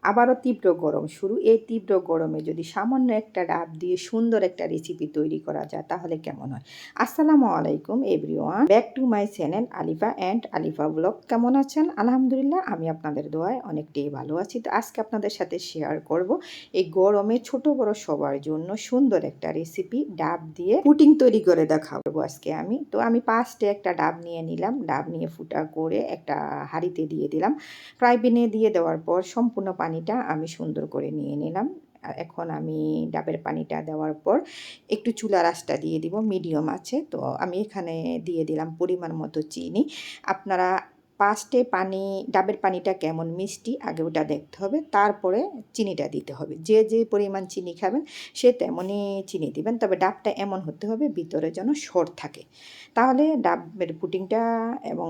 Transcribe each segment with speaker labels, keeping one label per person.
Speaker 1: আবারও তীব্র গরম শুরু। এই তীব্র গরমে যদি সামান্য একটা ডাব দিয়ে সুন্দর একটা রেসিপি তৈরি করা যায় তাহলে কেমন হয়? আসসালামু আলাইকুম everyone. Back to my channel Alifa and Alifa blog. কেমন আছেন? আলহামদুলিল্লাহ আমি আপনাদের দোয়ায় অনেকটাই ভালো আছি। তো আজকে আপনাদের সাথে শেয়ার করব এই গরমে ছোট বড় সবার জন্য সুন্দর একটা রেসিপি ডাব দিয়ে পুডিং তৈরি করে দেখাবো আজকে আমি। তো আমি ফার্স্টে একটা ডাব নিয়ে নিলাম। ডাব নিয়ে ফুটা করে একটা হাঁড়িতে দিয়ে দিলাম। ফ্রাই প্যানে দিয়ে দেওয়ার পর সম্পূর্ণ পানিটা আমি সুন্দর করে নিয়ে নিলাম। এখন আমি ডাবের পানিটা দেওয়ার পর একটু চুলার আঁচটা দিয়ে দিব মিডিয়াম আছে। তো আমি এখানে দিয়ে দিলাম পরিমাণ মতো চিনি। আপনারা ফার্স্টে ডাবের পানিটা কেমন মিষ্টি আগে ওটা দেখতে হবে, তারপরে চিনিটা দিতে হবে। যে যে পরিমাণ চিনি খাবেন সে তেমনই চিনি দিবেন, তবে ডাবটা এমন হতে হবে ভিতরে যেন সর থাকে, তাহলে ডাবের পুডিংটা এবং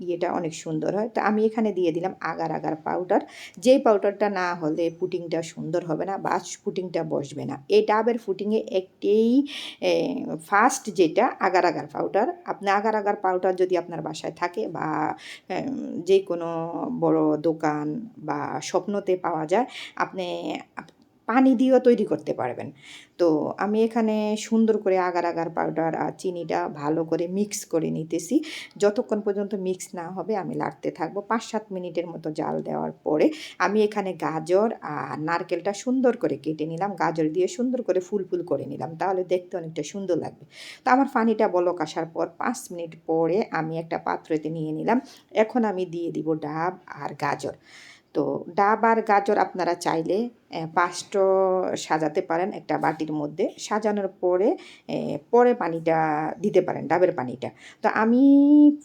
Speaker 1: ইয়েটা অনেক সুন্দর হয়। তো আমি এখানে দিয়ে দিলাম আগার আগার পাউডার। যেই পাউডারটা না হলে পুডিংটা সুন্দর হবে না বা পুডিংটা বসবে না। এই ডাবের পুডিংয়ে একটাই ফার্স্ট যেটা আগার আগার পাউডার। আপনি আগার আগার পাউডার যদি আপনার বাসায় থাকে বা যে কোনো বড় দোকান বা স্বপ্নতে পাওয়া যায়, আপনি পানি দিয়েও তৈরি করতে পারবেন। তো আমি এখানে সুন্দর করে আগার আগার পাউডার আর চিনিটা ভালো করে মিক্স করে নিতেছি। যতক্ষণ পর্যন্ত মিক্স না হবে আমি নাড়তে থাকবো। ৫-৭ মিনিটের মতো জাল দেওয়ার পরে আমি এখানে গাজর আর নারকেলটা সুন্দর করে কেটে নিলাম। গাজর দিয়ে সুন্দর করে ফুল ফুল করে নিলাম, তাহলে দেখতে অনেকটা সুন্দর লাগবে। তো আমার পানিটা বলক আসার পর ৫ মিনিট পরে আমি একটা পাত্রতে নিয়ে নিলাম। এখন আমি দিয়ে দিব ডাব আর গাজর। তো ডাব আর গাজর আপনারা চাইলে পাঁচটো সাজাতে পারেন একটা বাটির মধ্যে। সাজানোর পরে পানিটা দিতে পারেন, ডাবের পানিটা। তো আমি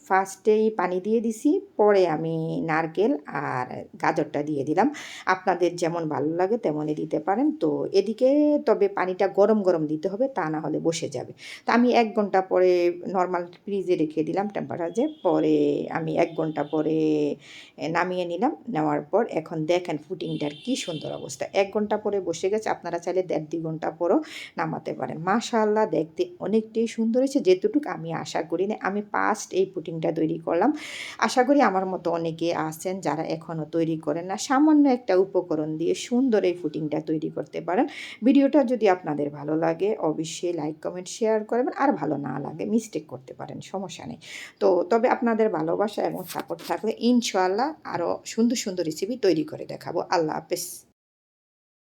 Speaker 1: ফার্স্টেই পানি দিয়ে দিছি, পরে আমি নারকেল আর গাজরটা দিয়ে দিলাম। আপনাদের যেমন ভালো লাগে তেমনই দিতে পারেন। তো এদিকে তবে পানিটা গরম গরম দিতে হবে, তা না হলে বসে যাবে। তো আমি ১ ঘন্টা পরে নর্মাল ফ্রিজে রেখে দিলাম টেম্পারেচারে। পরে আমি ১ ঘন্টা পরে নামিয়ে নিলাম। নেওয়ার পর এখন দেখেন পুডিংটার কি সুন্দর অবস্থা। ১ ঘন্টা পরে বসে গেছে, আপনারা চাইলে ১.৫-২ ঘন্টা পরেও নামাতে পারেন। মাশাআল্লাহ দেখতে অনেকটাই সুন্দর হয়েছে, যেতটুকু আমি আশা করি না। আমি ফার্স্ট এই পুডিংটা তৈরি করলাম। আশা করি আমার মতো অনেকে আছেন যারা এখনও তৈরি করেন না। সামান্য একটা উপকরণ দিয়ে সুন্দর এই পুডিংটা তৈরি করতে পারেন। ভিডিওটা যদি আপনাদের ভালো লাগে অবশ্যই লাইক, কমেন্ট, শেয়ার করবেন। আর ভালো না লাগে মিস্টেক করতে পারেন, সমস্যা নেই। তো তবে আপনাদের ভালোবাসা এবং সাপোর্ট থাকলে ইনশাআল্লাহ আরও সুন্দর সুন্দর রেসিপি তৈরি করে দেখাবো। আল্লাহ হাফেজ।